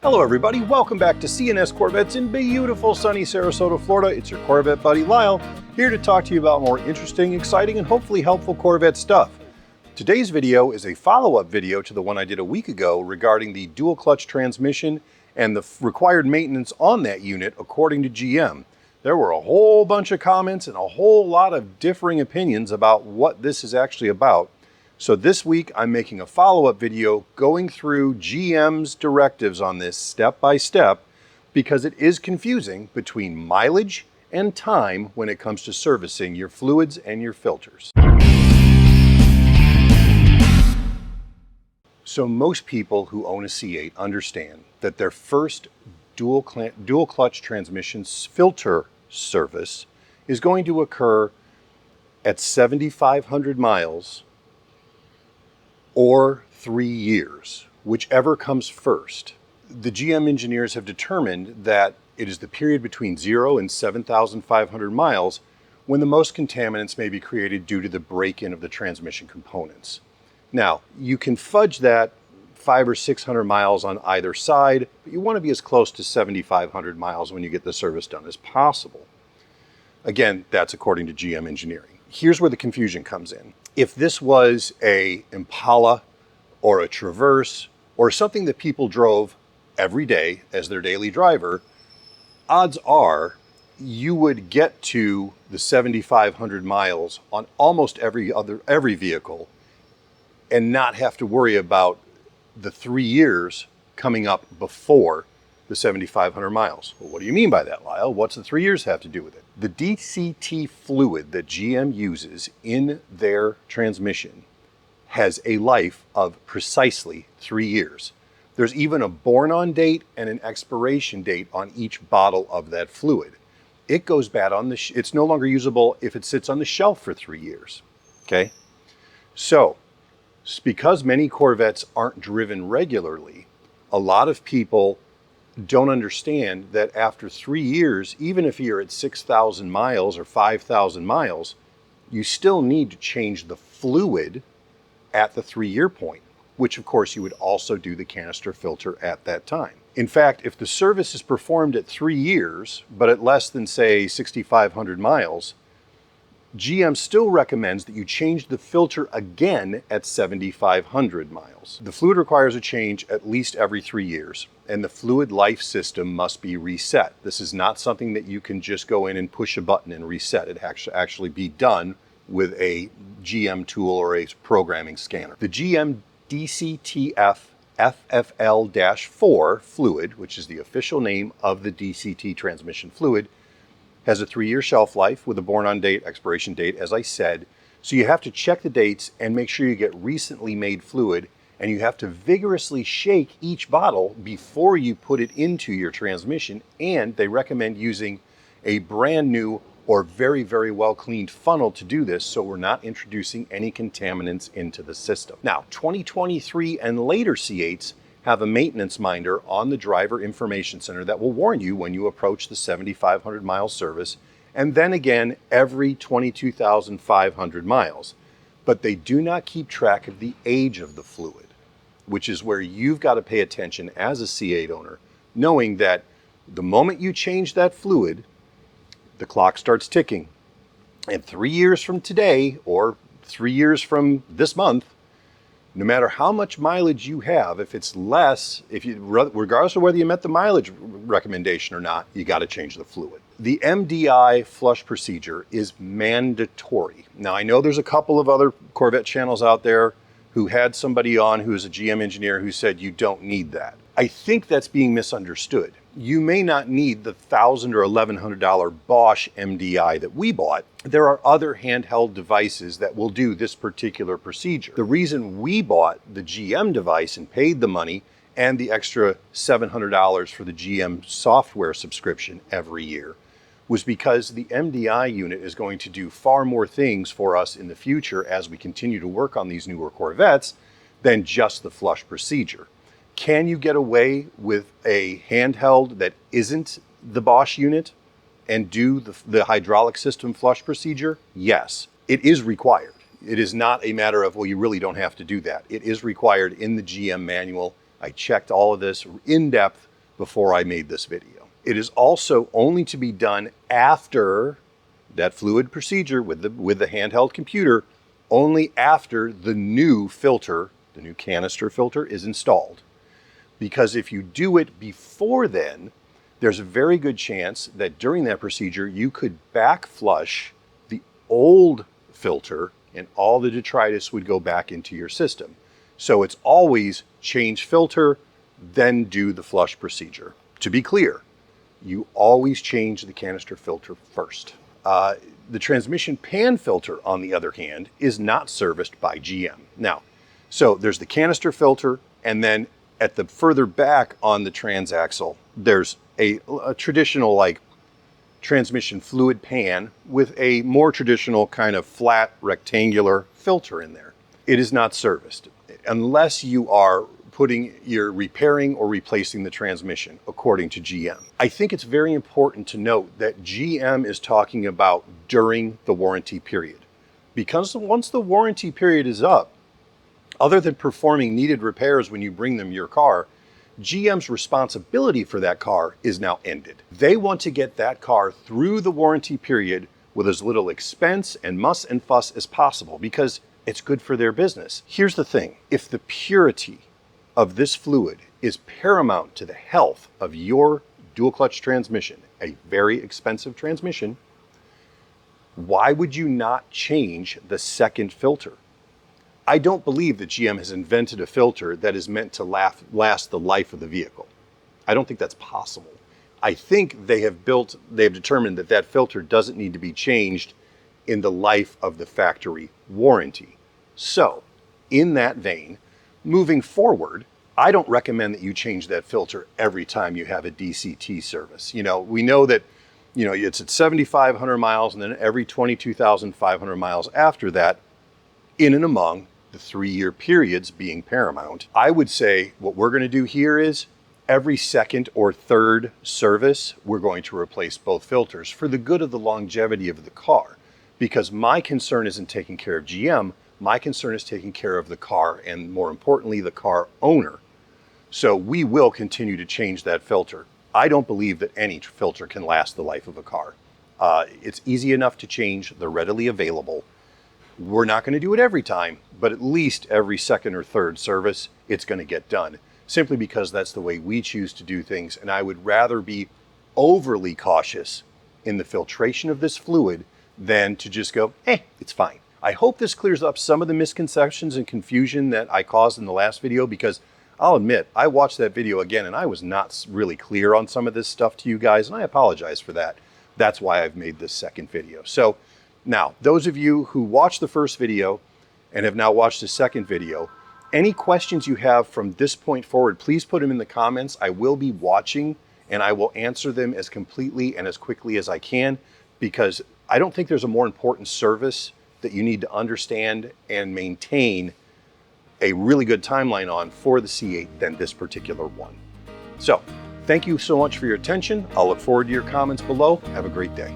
Hello everybody, welcome back to C8 Corvettes in beautiful sunny Sarasota, Florida. It's your Corvette buddy Lyle, here to talk to you about more interesting, exciting, and hopefully helpful Corvette stuff. Today's video is a follow-up video to the one I did a week ago regarding the dual clutch transmission and the required maintenance on that unit according to GM. There were a whole bunch of comments and a whole lot of differing opinions about what this is actually about. So this week I'm making a follow-up video going through GM's directives on this step by step because it is confusing between mileage and time when it comes to servicing your fluids and your filters. So most people who own a C8 understand that their first dual clutch transmission filter service is going to occur at 7,500 miles or 3 years, whichever comes first. The GM engineers have determined that it is the period between 0 and 7,500 miles when the most contaminants may be created due to the break-in of the transmission components. Now, you can fudge that 500 or 600 miles on either side, but you want to be as close to 7,500 miles when you get the service done as possible. Again, that's according to GM engineering. Here's where the confusion comes in. If this was a Impala or a Traverse or something that people drove every day as their daily driver, odds are you would get to the 7,500 miles on almost every vehicle and not have to worry about the 3 years coming up before the 7,500 miles. Well, what do you mean by that, Lyle? What's the 3 years have to do with it? The DCT fluid that GM uses in their transmission has a life of precisely 3 years. There's even a born-on date and an expiration date on each bottle of that fluid. It goes bad on it's no longer usable if it sits on the shelf for 3 years, okay? So, because many Corvettes aren't driven regularly, a lot of people don't understand that after 3 years, even if you're at 6,000 miles or 5,000 miles, you still need to change the fluid at the 3-year point, which of course you would also do the canister filter at that time. In fact, if the service is performed at 3 years, but at less than say 6,500 miles, GM still recommends that you change the filter again at 7,500 miles. The fluid requires a change at least every 3 years, and the fluid life system must be reset. This is not something that you can just go in and push a button and reset. It actually be done with a GM tool or a programming scanner. The GM DCTF FFL-4 fluid, which is the official name of the DCT transmission fluid, has a 3-year shelf life with a born-on date, expiration date, as I said. So you have to check the dates and make sure you get recently made fluid, and you have to vigorously shake each bottle before you put it into your transmission, and they recommend using a brand new or very, very well cleaned funnel to do this so we're not introducing any contaminants into the system. Now, 2023 and later C8s have a maintenance minder on the driver information center that will warn you when you approach the 7,500 mile service, and then again every 22,500 miles. But they do not keep track of the age of the fluid, which is where you've got to pay attention as a C8 owner, knowing that the moment you change that fluid, the clock starts ticking. And 3 years from today, or 3 years from this month, no matter how much mileage you have, if it's less, regardless of whether you met the mileage recommendation or not, you got to change the fluid. The MDI flush procedure is mandatory. Now, I know there's a couple of other Corvette channels out there who had somebody on who is a GM engineer who said you don't need that. I think that's being misunderstood. You may not need the $1,000 or $1,100 Bosch MDI that we bought. There are other handheld devices that will do this particular procedure. The reason we bought the GM device and paid the money and the extra $700 for the GM software subscription every year was because the MDI unit is going to do far more things for us in the future as we continue to work on these newer Corvettes than just the flush procedure. Can you get away with a handheld that isn't the Bosch unit and do the hydraulic system flush procedure? Yes, it is required. It is not a matter of, well, you really don't have to do that. It is required in the GM manual. I checked all of this in depth before I made this video. It is also only to be done after that fluid procedure with the handheld computer, only after the new filter, the new canister filter, is installed. Because if you do it before then, there's a very good chance that during that procedure you could back flush the old filter and all the detritus would go back into your system. So it's always change filter, then do the flush procedure. To be clear, you always change the canister filter first. The transmission pan filter, on the other hand, is not serviced by GM. Now, so there's the canister filter, and then at the further back on the transaxle, there's a traditional like transmission fluid pan with a more traditional kind of flat rectangular filter in there. It is not serviced unless you are you're repairing or replacing the transmission, according to GM. I think it's very important to note that GM is talking about during the warranty period. Because once the warranty period is up, other than performing needed repairs when you bring them your car, GM's responsibility for that car is now ended. They want to get that car through the warranty period with as little expense and muss and fuss as possible because it's good for their business. Here's the thing, if the purity of this fluid is paramount to the health of your dual clutch transmission, a very expensive transmission, why would you not change the second filter? I don't believe that GM has invented a filter that is meant to last the life of the vehicle. I don't think that's possible. I think they have determined that that filter doesn't need to be changed in the life of the factory warranty. So, in that vein, moving forward, I don't recommend that you change that filter every time you have a DCT service. We know that, it's at 7,500 miles and then every 22,500 miles after that, in and among the 3-year periods being paramount. I would say what we're going to do here is every second or third service, we're going to replace both filters for the good of the longevity of the car. Because my concern isn't taking care of GM, my concern is taking care of the car and, more importantly, the car owner. So we will continue to change that filter. I don't believe that any filter can last the life of a car. It's easy enough to change. They're readily available. We're not going to do it every time, but at least every second or third service, it's going to get done. Simply because that's the way we choose to do things. And I would rather be overly cautious in the filtration of this fluid than to just go, it's fine. I hope this clears up some of the misconceptions and confusion that I caused in the last video, because I'll admit, I watched that video again and I was not really clear on some of this stuff to you guys, and I apologize for that. That's why I've made this second video. So now, those of you who watched the first video and have now watched the second video, any questions you have from this point forward, please put them in the comments. I will be watching and I will answer them as completely and as quickly as I can, because I don't think there's a more important service that you need to understand and maintain a really good timeline on for the C8 than this particular one. So, thank you so much for your attention. I'll look forward to your comments below. Have a great day.